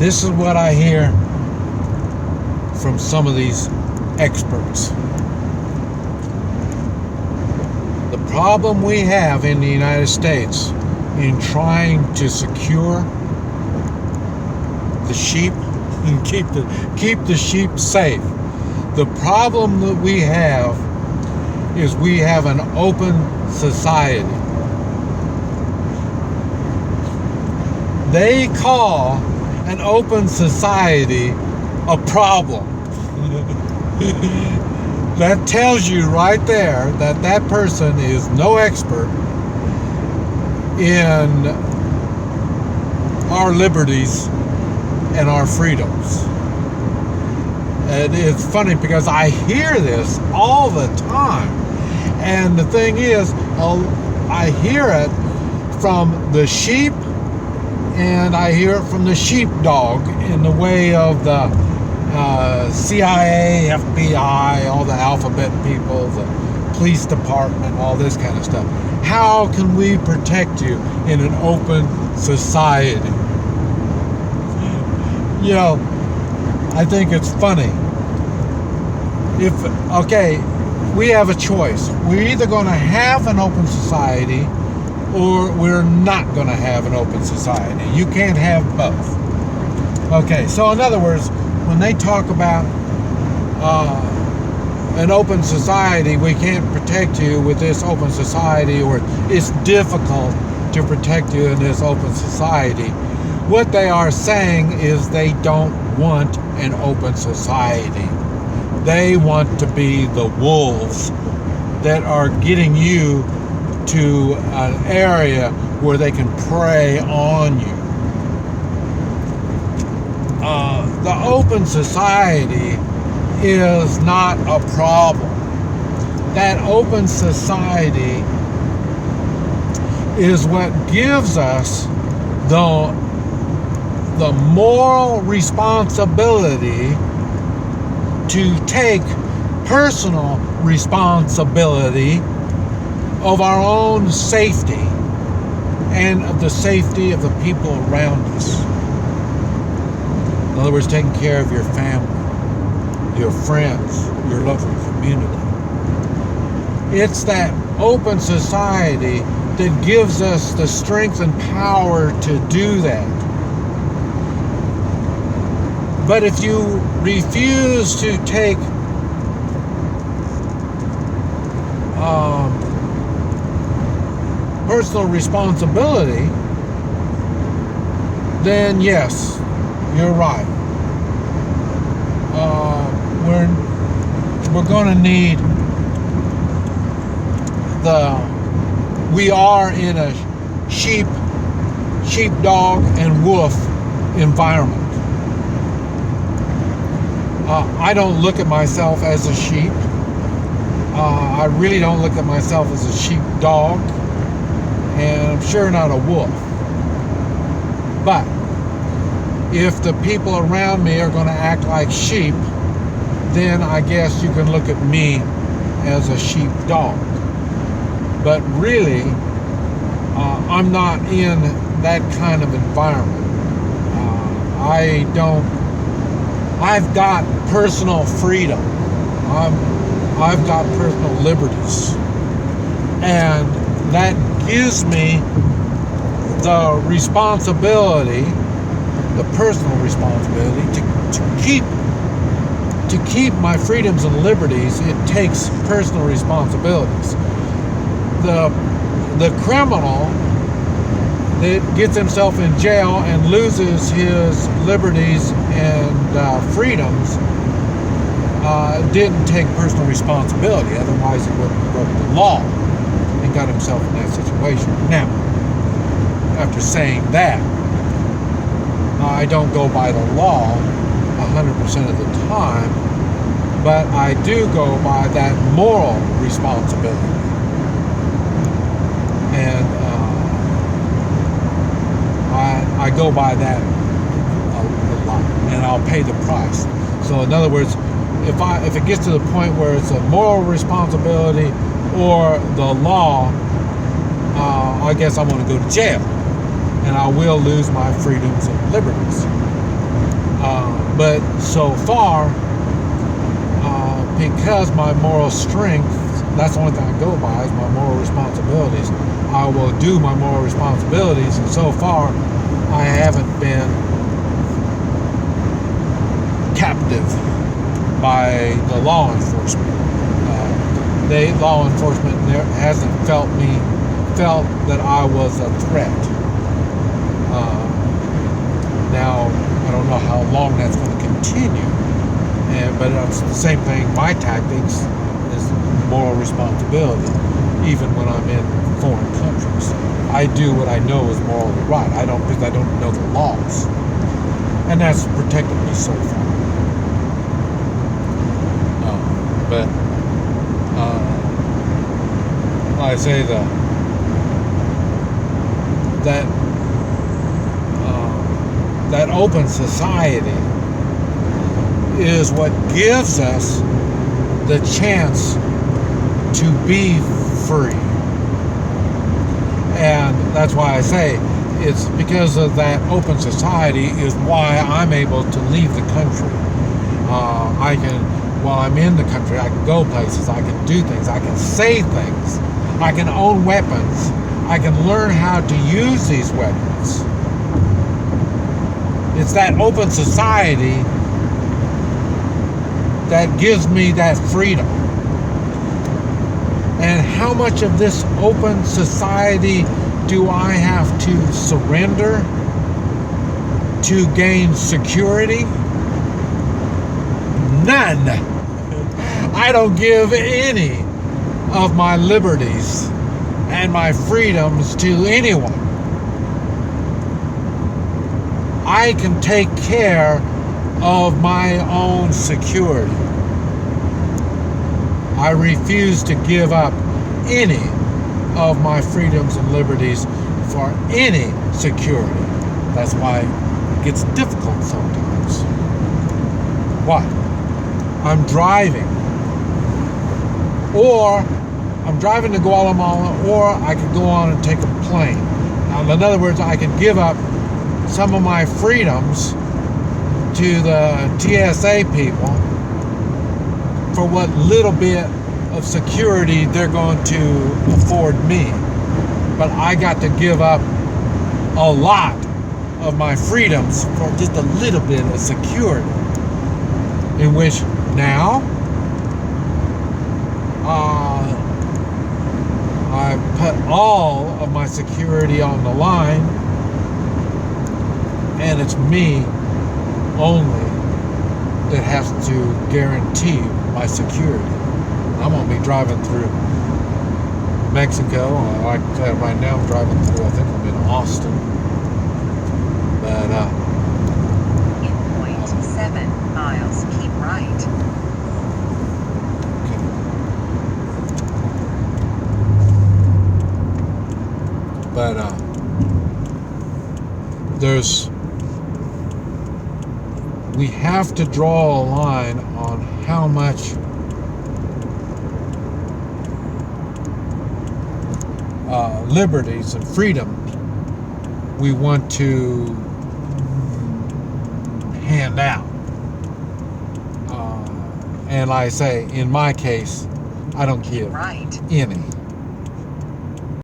This is what I hear from some of these experts. The problem we have in the United States in trying to secure the sheep and keep the sheep safe. The problem that we have is we have an open society. They call an open society a problem. That tells you right there that that person is no expert in our liberties and our freedoms. And it's funny because I hear this all the time. And the thing is, I hear it from the sheep and I hear it from the sheepdog in the way of the CIA, FBI, all the alphabet people, the police department, all this kind of stuff. How can we protect you in an open society? You know, I think it's funny. We have a choice. We're either going to have an open society or we're not going to have an open society. You can't have both. Okay, so in other words, when they talk about an open society, we can't protect you with this open society, or it's difficult to protect you in this open society. What they are saying is they don't want an open society. They want to be the wolves that are getting you to an area where they can prey on you. The open society is not a problem. That open society is what gives us the moral responsibility to take personal responsibility of our own safety and of the safety of the people around us. In other words, taking care of your family, your friends, your local community. It's that open society that gives us the strength and power to do that. But if you refuse to take personal responsibility, then yes, you're right. We're going to need we are in a sheepdog and wolf environment. I don't look at myself as a sheep. I really don't look at myself as a sheepdog, and I'm sure not a wolf. But if the people around me are going to act like sheep, then I guess you can look at me as a sheepdog. But really, I'm not in that kind of environment. I've got personal freedom. I've got personal liberties. And that gives me the responsibility, the personal responsibility to keep my freedoms and liberties. It takes personal responsibilities. The criminal that gets himself in jail and loses his liberties and freedoms didn't take personal responsibility. Otherwise, he wouldn't have broken the law and got himself in that situation. Now, after saying that, I don't go by the law 100% of the time, but I do go by that moral responsibility. And I go by that a lot, and I'll pay the price. So in other words, if it gets to the point where it's a moral responsibility or the law, I guess I'm going to go to jail, and I will lose my freedoms and liberties. But so far, because my moral strength, that's the only thing I go by, is my moral responsibilities. I will do my moral responsibilities, and so far, I haven't been captive by the law enforcement. Law enforcement hasn't felt that I was a threat. Now, I don't know how long that's going to continue, but it's the same thing. My tactics is moral responsibility, even when I'm in foreign countries. I do what I know is morally right. Because I don't know the laws, and that's protected me so far. But I say that open society is what gives us the chance to be free. And that's why I say it's because of that open society is why I'm able to leave the country. While I'm in the country, I can go places, I can do things, I can say things, I can own weapons, I can learn how to use these weapons. It's that open society that gives me that freedom. And how much of this open society do I have to surrender to gain security? None. I don't give any of my liberties and my freedoms to anyone. I can take care of my own security. I refuse to give up any of my freedoms and liberties for any security. That's why it gets difficult sometimes. Why? I'm driving. Or I'm driving to Guatemala, or I could go on and take a plane. In other words, I can give up some of my freedoms to the TSA people for what little bit of security they're going to afford me. But I got to give up a lot of my freedoms for just a little bit of security. In which now I put all of my security on the line, and it's me only that has to guarantee my security. I'm going to be driving through Mexico. Like I said, right now I'm driving through, I think I'm in Austin. But, in 0.7 miles, keep right. But we have to draw a line on how much liberties and freedom we want to hand out. And like I say, in my case, I don't give any.